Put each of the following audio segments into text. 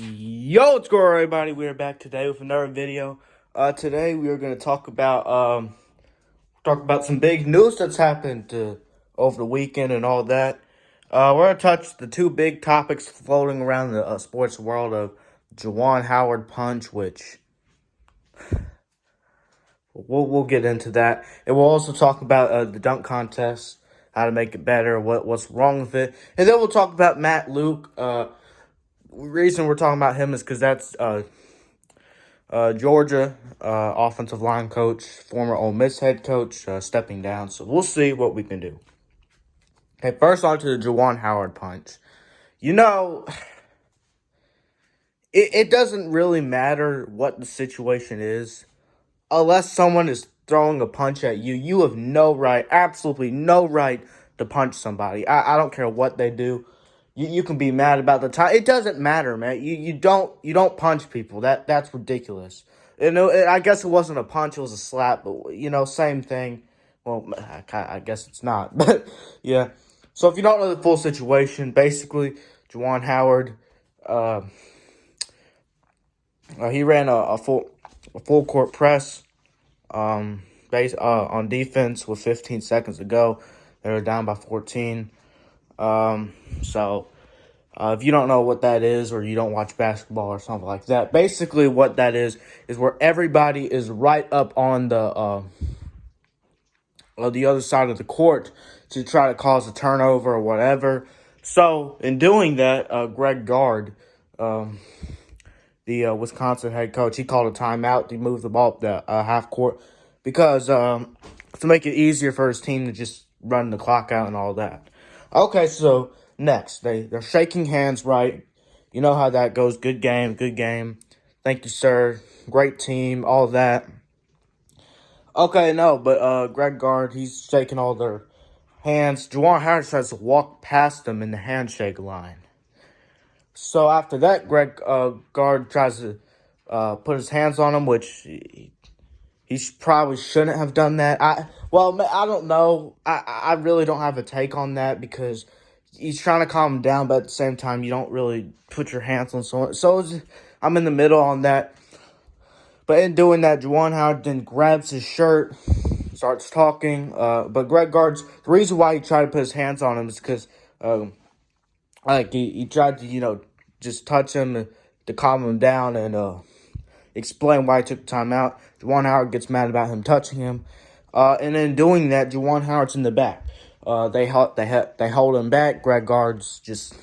Yo, what's going on, everybody? We are back today with another video. Today we are going to talk about some big news that's happened over the weekend and all that. We're going to touch the two big topics floating around the sports world of Juwan Howard punch, which we'll get into that, and we'll also talk about the dunk contest, how to make it better, what's wrong with it, and then we'll talk about Matt Luke. Reason we're talking about him is because that's Georgia offensive line coach, former Ole Miss head coach, stepping down. So we'll see what we can do. Okay, first on to the Juwan Howard punch. You know, it doesn't really matter what the situation is. Unless someone is throwing a punch at you, you have no right, absolutely no right to punch somebody. I don't care what they do. You can be mad about the time. It doesn't matter, man. You don't punch people. That's ridiculous. I guess it wasn't a punch; it was a slap. But same thing. Well, I guess it's not. But yeah. So if you don't know the full situation, basically, Juwan Howard, he ran a full court press, on defense with 15 seconds to go. They were down by 14. So if you don't know what that is, or you don't watch basketball or something like that, basically what that is where everybody is right up on the other side of the court to try to cause a turnover or whatever. So in doing that, Greg Gard, the Wisconsin head coach, he called a timeout. He moved the ball up the half court because to make it easier for his team to just run the clock out and all that. Okay, so next, they're shaking hands, right? You know how that goes. Good game, good game. Thank you, sir. Great team, all that. Okay, no, but Greg Gard, he's shaking all their hands. Juwan Howard tries to walk past them in the handshake line. So after that, Greg Gard tries to put his hands on him, which he probably shouldn't have done that. I don't know. I really don't have a take on that because he's trying to calm him down, but at the same time, you don't really put your hands on someone. So I'm in the middle on that. But in doing that, Juwan Howard then grabs his shirt, starts talking. But Greg Gard's, the reason why he tried to put his hands on him is because he tried to, just touch him to calm him down and explain why he took the time out. Juwan Howard gets mad about him touching him. And in doing that, Juwan Howard's in the back. They hold him back. Greg Gard's just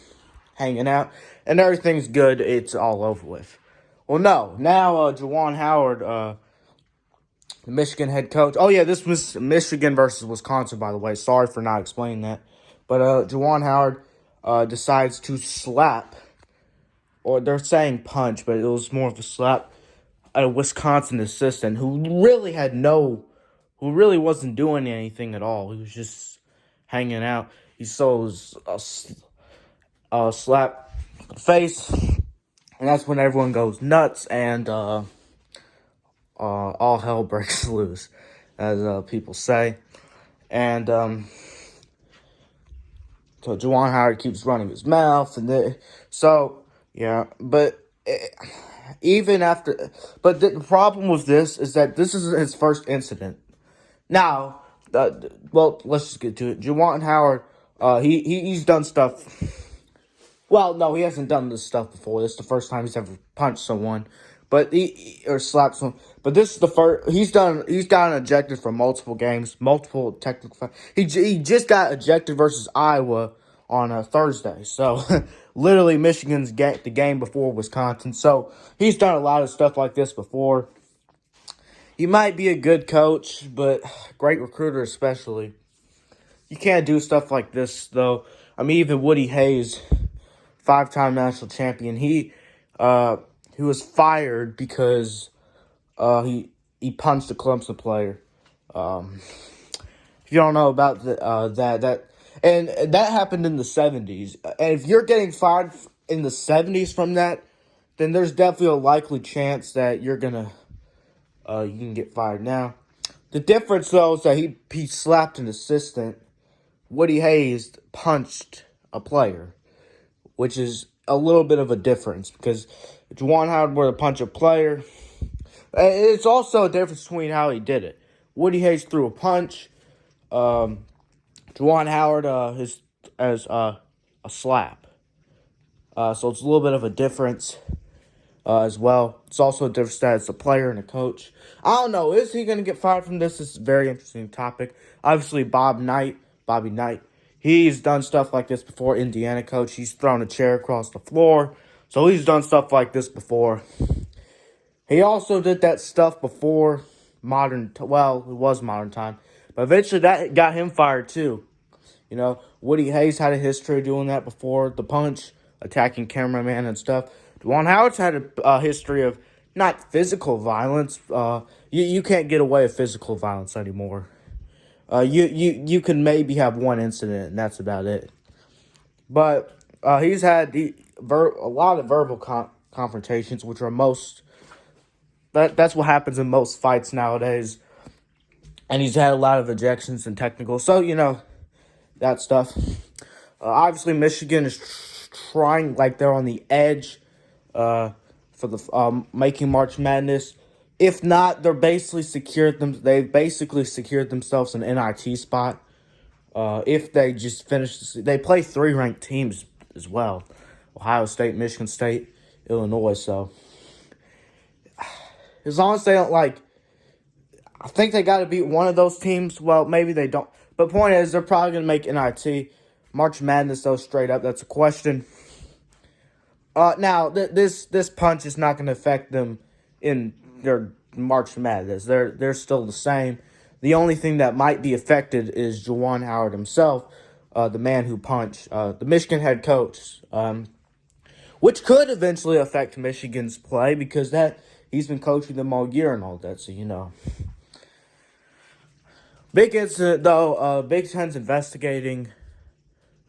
hanging out. And everything's good. It's all over with. Well, no. Now, Juwan Howard, the Michigan head coach. Oh, yeah, this was Michigan versus Wisconsin, by the way. Sorry for not explaining that. But Juwan Howard decides to slap, or they're saying punch, but it was more of a slap, a Wisconsin assistant who really wasn't doing anything at all. He was just hanging out. He saw a slap in the face, and that's when everyone goes nuts and all hell breaks loose, as people say. And so Juwan Howard keeps running his mouth, and yeah, but. Even after, but the problem with this is that this is his first incident. Now, let's just get to it. Juwan Howard, he's done stuff. Well, no, he hasn't done this stuff before. This is the first time he's ever punched someone, or slapped someone. But this is the first. He's gotten ejected from multiple games, multiple technical. He just got ejected versus Iowa on a Thursday. So, literally, Michigan's the game before Wisconsin. So, he's done a lot of stuff like this before. He might be a good coach, but great recruiter especially. You can't do stuff like this, though. I mean, even Woody Hayes, 5-time national champion, he was fired because he punched a Clemson player. If you don't know about that. And that happened in the 70s. And if you're getting fired in the 70s from that, then there's definitely a likely chance that you can get fired now. The difference, though, is that he slapped an assistant. Woody Hayes punched a player, which is a little bit of a difference because Juwan Howard would have punched a player. It's also a difference between how he did it. Woody Hayes threw a punch. Juwan Howard as a slap. So it's a little bit of a difference as well. It's also a difference that it's a player and a coach. I don't know. Is he going to get fired from this? This is a very interesting topic. Obviously, Bobby Knight, he's done stuff like this before. Indiana coach. He's thrown a chair across the floor. So he's done stuff like this before. He also did that stuff before it was modern time. But eventually that got him fired too. You know, Woody Hayes had a history of doing that before. The punch, attacking cameraman and stuff. Juwan Howard's had a history of not physical violence. You can't get away with physical violence anymore. You can maybe have one incident, and that's about it. But he's had a lot of verbal confrontations, which are that's what happens in most fights nowadays. And he's had a lot of ejections and technical. So, that stuff. Obviously, Michigan is trying like they're on the edge for the making March Madness. If not, they've basically secured themselves an NIT spot. If they just finish, they play 3 ranked teams as well: Ohio State, Michigan State, Illinois. So as long as they don't I think they got to beat one of those teams. Well, maybe they don't. But point is, they're probably going to make NIT. March Madness, though, straight up, that's a question. Now, this punch is not going to affect them in their March Madness. They're still the same. The only thing that might be affected is Juwan Howard himself, the man who punched, the Michigan head coach, which could eventually affect Michigan's play because he's been coaching them all year and all that, so Big incident, though. Big Ten's investigating.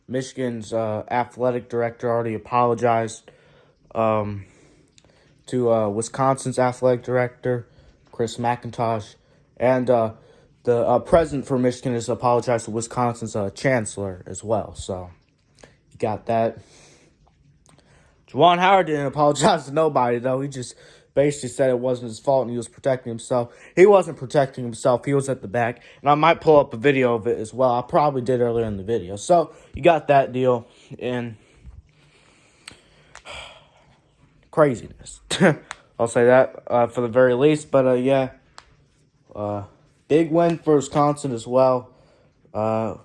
Michigan's athletic director already apologized to Wisconsin's athletic director, Chris McIntosh. And the president for Michigan has apologized to Wisconsin's chancellor as well. So, you got that. Juwan Howard didn't apologize to nobody, though. He just basically said it wasn't his fault and he was protecting himself. He wasn't protecting himself. He was at the back. And I might pull up a video of it as well. I probably did earlier in the video. So, you got that deal. And craziness. I'll say that for the very least. But, big win for Wisconsin as well. Though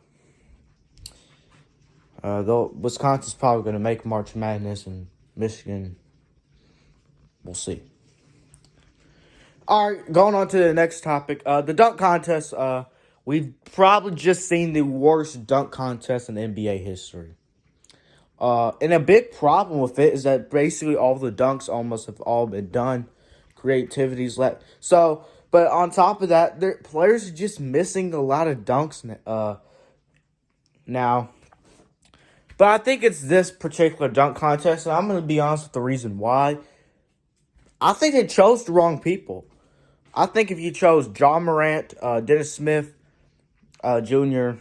Wisconsin's probably going to make March Madness and Michigan, we'll see. All right, going on to the next topic. The dunk contest. We've probably just seen the worst dunk contest in NBA history. And a big problem with it is that basically all the dunks almost have all been done. Creativity's left. So, but on top of that, players are just missing a lot of dunks now. But I think it's this particular dunk contest, and I'm going to be honest with the reason why. I think they chose the wrong people. I think if you chose John Morant, Dennis Smith Jr.,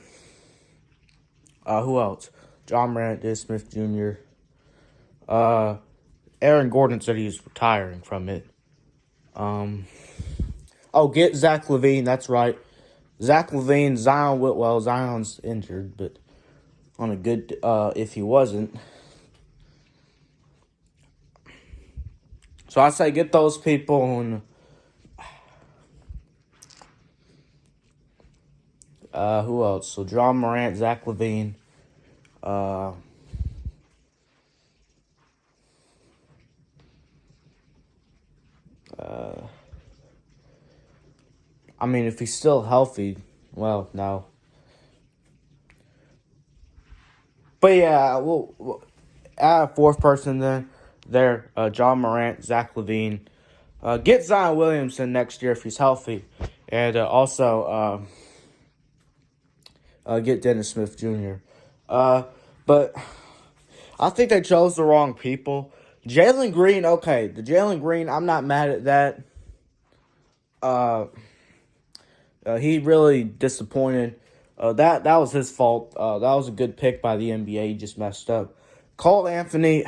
who else? John Morant, Dennis Smith Jr., Aaron Gordon said he's retiring from it. Get Zach LaVine, that's right. Zach LaVine, Zion's injured, but on a good, if he wasn't. So I say get those people and who else? So John Morant, Zach LaVine, if he's still healthy, well, no. But yeah, we'll add a fourth person then. There, John Morant, Zach LaVine. Get Zion Williamson next year if he's healthy. And also get Dennis Smith Jr. But I think they chose the wrong people. Jalen Green, okay. The Jalen Green, I'm not mad at that. He really disappointed. That was his fault. That was a good pick by the NBA. He just messed up. Cole Anthony,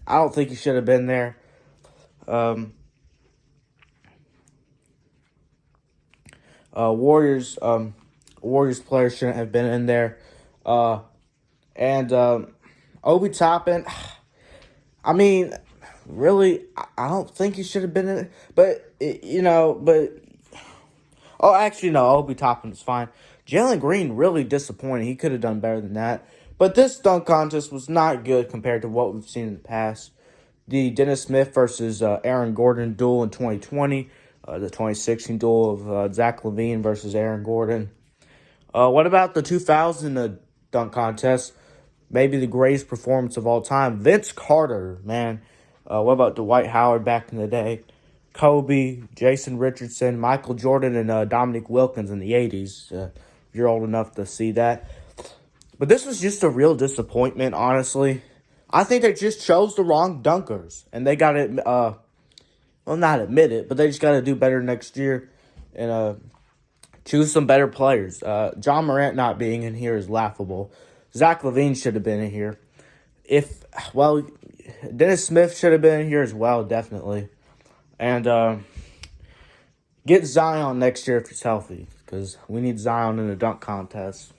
I don't think he should have been there. Warriors players shouldn't have been in there. And Obi Toppin, I mean, really, I don't think he should have been in it. But, oh, actually, no, Obi Toppin is fine. Jalen Green really disappointing. He could have done better than that. But this dunk contest was not good compared to what we've seen in the past. The Dennis Smith versus Aaron Gordon duel in 2020. The 2016 duel of Zach LaVine versus Aaron Gordon. What about the 2000 dunk contest? Maybe the greatest performance of all time. Vince Carter, man. What about Juwan Howard back in the day? Kobe, Jason Richardson, Michael Jordan, and Dominique Wilkins in the 80s. If you're old enough to see that. But this was just a real disappointment, honestly. I think they just chose the wrong dunkers. And they got to, not admit it, but they just got to do better next year. And choose some better players. John Morant not being in here is laughable. Zach LaVine should have been in here. Dennis Smith should have been in here as well, definitely. And get Zion next year if he's healthy, because we need Zion in the dunk contest.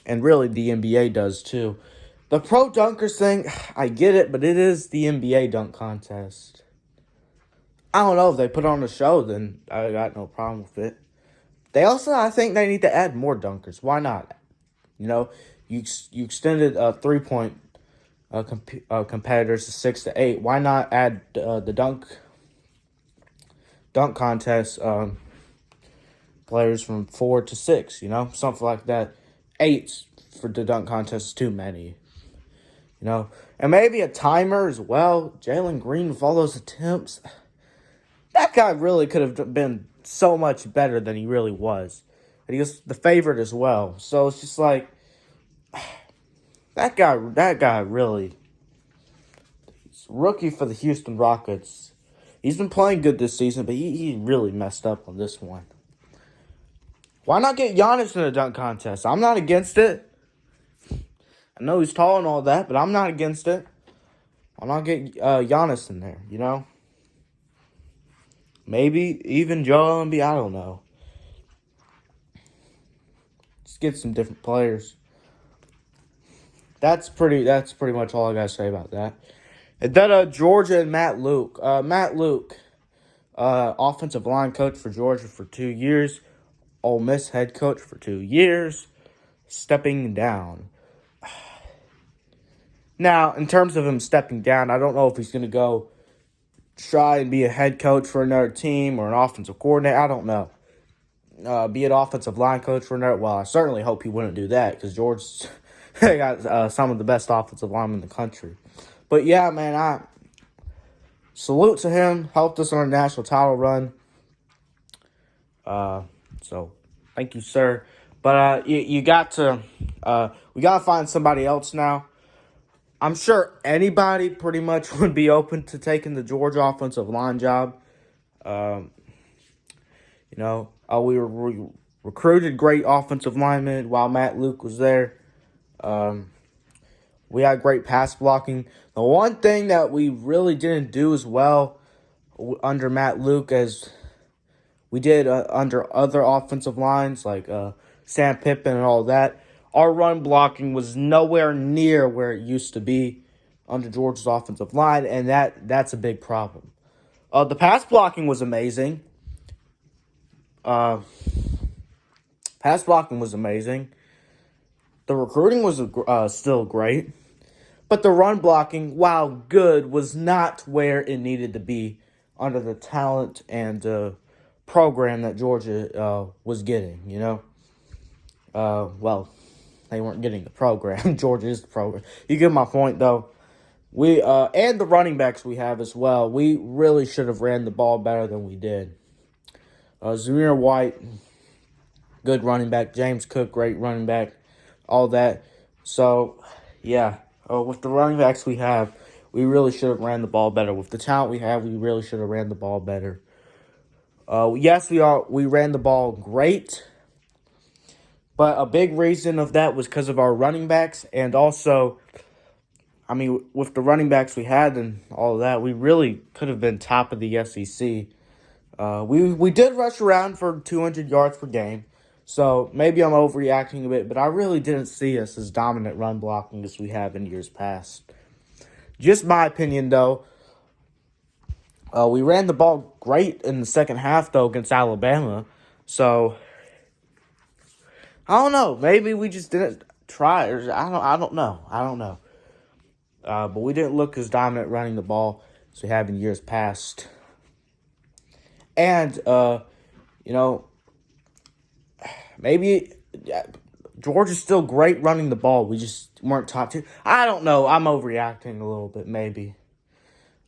And really, the NBA does too. The pro dunkers thing, I get it, but it is the NBA dunk contest. I don't know if they put on a show, then I got no problem with it. I think they need to add more dunkers. Why not? You extended 3-point competitors to 6 to 8. Why not add the dunk contest players from 4 to 6? Something like that. 8 for the dunk contest is too many. And maybe a timer as well. Jalen Green with all those attempts. That guy really could have been so much better than he really was. And he was the favorite as well. So it's just like, that guy really, he's a rookie for the Houston Rockets. He's been playing good this season, but he really messed up on this one. Why not get Giannis in a dunk contest? I'm not against it. I know he's tall and all that, but I'm not against it. Why not get Giannis in there, Maybe even Joel Embiid, I don't know. Let's get some different players. That's pretty much all I gotta say about that. And then Georgia and Matt Luke. Matt Luke, offensive line coach for Georgia for 2 years. Ole Miss head coach for 2 years. Stepping down. Now, in terms of him stepping down, I don't know if he's going to go try and be a head coach for another team or an offensive coordinator. I don't know. Be an offensive line coach for another. Well, I certainly hope he wouldn't do that because Georgia's got some of the best offensive linemen in the country. But yeah, man, I salute to him. Helped us on a national title run. So thank you, sir. But we got to find somebody else now. I'm sure anybody pretty much would be open to taking the Georgia offensive line job. We recruited great offensive linemen while Matt Luke was there. We had great pass blocking. The one thing that we really didn't do as well under Matt Luke as we did under other offensive lines like Sam Pittman and all that, our run blocking was nowhere near where it used to be under Georgia's offensive line, and that's a big problem. The pass blocking was amazing. The recruiting was still great. But the run blocking, while good, was not where it needed to be under the talent and program that Georgia was getting, they weren't getting the program. Georgia is the program. You get my point, though. We and the running backs we have as well. We really should have ran the ball better than we did. Zamir White, good running back. James Cook, great running back. All that. So, yeah. With the running backs we have, we really should have ran the ball better. With the talent we have, we really should have ran the ball better. Yes, we ran the ball great. But a big reason of that was because of our running backs. And also, I mean, with the running backs we had and all of that, we really could have been top of the SEC. We did rush around for 200 yards per game, so maybe I'm overreacting a bit, but I really didn't see us as dominant run blocking as we have in years past. Just my opinion, though. We ran the ball great in the second half, though, against Alabama. So, I don't know. Maybe we just didn't try. Or I don't know. But we didn't look as dominant running the ball as we have in years past. And, maybe Georgia's still great running the ball. We just weren't top tier. I don't know. I'm overreacting a little bit, maybe.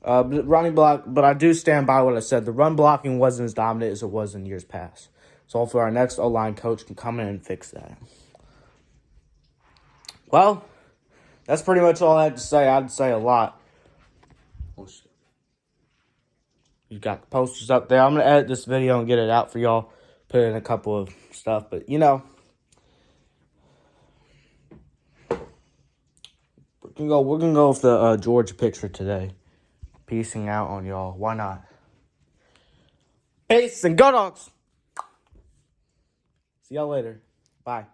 Running block, but I do stand by what I said. The run blocking wasn't as dominant as it was in years past. So hopefully our next O-line coach can come in and fix that. Well, that's pretty much all I had to say. I'd say a lot. You got the posters up there. I'm going to edit this video and get it out for y'all. Put in a couple of stuff. But, we're gonna go with the Georgia picture today. Peacing out on y'all. Why not? Peace and go dogs. See y'all later. Bye.